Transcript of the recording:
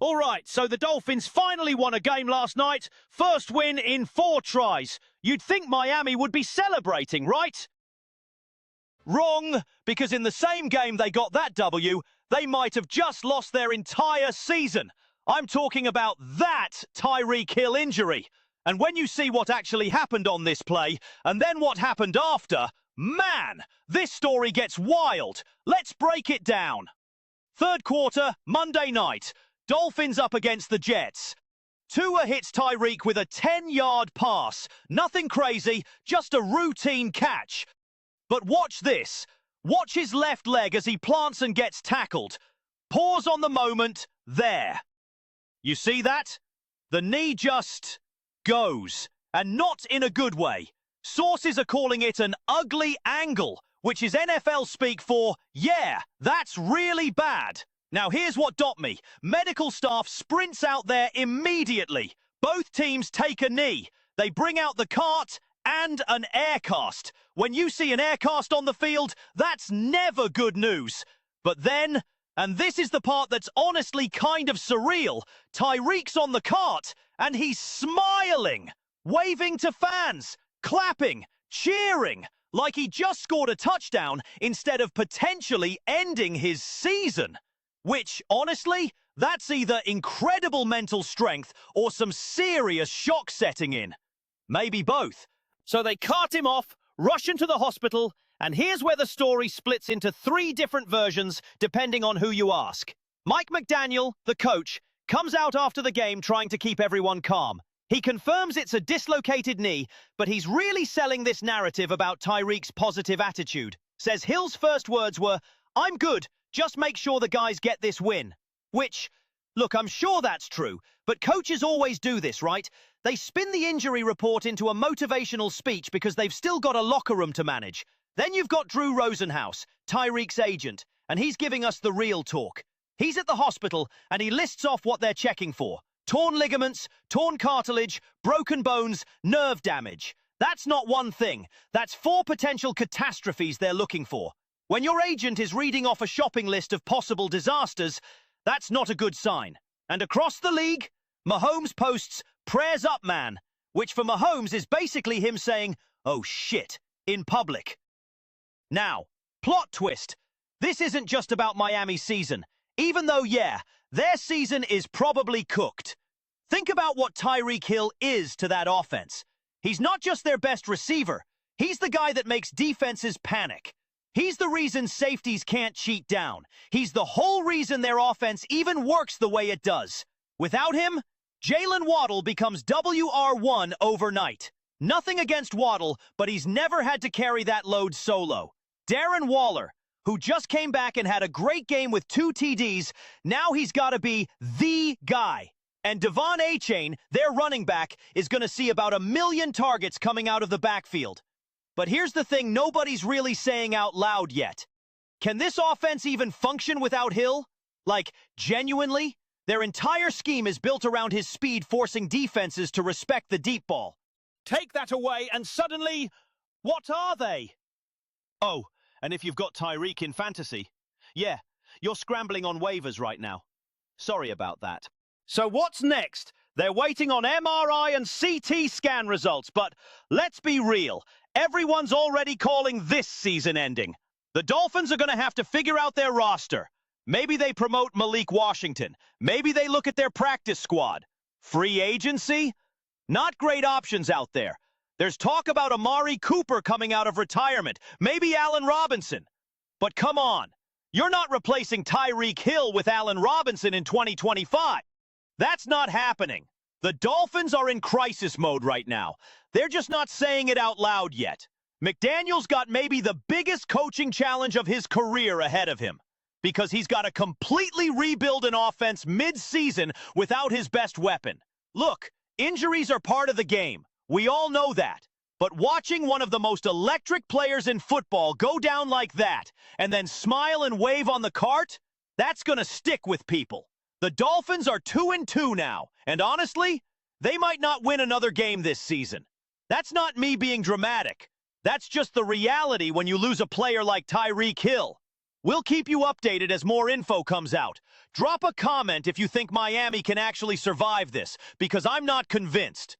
All right, so the Dolphins finally won a game last night. First win in 4 tries. You'd think Miami would be celebrating, right? Wrong, because in the same game they got that W, they might have just lost their entire season. I'm talking about that Tyreek Hill injury. And when you see what actually happened on this play, and then what happened after, man, this story gets wild. Let's break it down. Third quarter, Monday night. Dolphins up against the Jets. Tua hits Tyreek with a 10-yard pass. Nothing crazy, just a routine catch. But watch this. Watch his left leg as he plants and gets tackled. Pause on the moment, there. You see that? The knee just goes, and not in a good way. Sources are calling it an ugly angle, which is NFL speak for, yeah, that's really bad. Now here's what got me. Medical staff sprints out there immediately. Both teams take a knee. They bring out the cart and an air cast. When you see an air cast on the field, that's never good news. But then, and this is the part that's honestly kind of surreal, Tyreek's on the cart and he's smiling, waving to fans, clapping, cheering, like he just scored a touchdown instead of potentially ending his season. Which, honestly, that's either incredible mental strength or some serious shock setting in. Maybe both. So they cart him off, rush into the hospital, and here's where the story splits into 3 different versions depending on who you ask. Mike McDaniel, the coach, comes out after the game trying to keep everyone calm. He confirms it's a dislocated knee, but he's really selling this narrative about Tyreek's positive attitude. Says Hill's first words were, "I'm good. Just make sure the guys get this win." Which, look, I'm sure that's true, but coaches always do this, right? They spin the injury report into a motivational speech because they've still got a locker room to manage. Then you've got Drew Rosenhaus, Tyreek's agent, and he's giving us the real talk. He's at the hospital, and he lists off what they're checking for. Torn ligaments, torn cartilage, broken bones, nerve damage. That's not one thing. That's 4 potential catastrophes they're looking for. When your agent is reading off a shopping list of possible disasters, that's not a good sign. And across the league, Mahomes posts, "Prayers up, man," which for Mahomes is basically him saying, "Oh shit," in public. Now, plot twist. This isn't just about Miami's season, even though, yeah, their season is probably cooked. Think about what Tyreek Hill is to that offense. He's not just their best receiver. He's the guy that makes defenses panic. He's the reason safeties can't cheat down. He's the whole reason their offense even works the way it does. Without him, Jalen Waddle becomes WR1 overnight. Nothing against Waddle, but he's never had to carry that load solo. Darren Waller, who just came back and had a great game with 2 TDs, now he's got to be the guy. And Devon Achane, their running back, is going to see about 1 million targets coming out of the backfield. But here's the thing nobody's really saying out loud yet. Can this offense even function without Hill? Like, genuinely? Their entire scheme is built around his speed, forcing defenses to respect the deep ball. Take that away, and suddenly, what are they? Oh, and if you've got Tyreek in fantasy, yeah, you're scrambling on waivers right now. Sorry about that. So what's next? They're waiting on MRI and CT scan results, but let's be real. Everyone's already calling this season ending. The Dolphins are going to have to figure out their roster. Maybe they promote Malik Washington. Maybe they look at their practice squad. Free agency? Not great options out there. There's talk about Amari Cooper coming out of retirement. Maybe Allen Robinson. But come on. You're not replacing Tyreek Hill with Allen Robinson in 2025. That's not happening. The Dolphins are in crisis mode right now. They're just not saying it out loud yet. McDaniel's got maybe the biggest coaching challenge of his career ahead of him, because he's got to completely rebuild an offense mid-season without his best weapon. Look, injuries are part of the game. We all know that. But watching one of the most electric players in football go down like that and then smile and wave on the cart, that's going to stick with people. The Dolphins are 2-2 now, and honestly, they might not win another game this season. That's not me being dramatic. That's just the reality when you lose a player like Tyreek Hill. We'll keep you updated as more info comes out. Drop a comment if you think Miami can actually survive this, because I'm not convinced.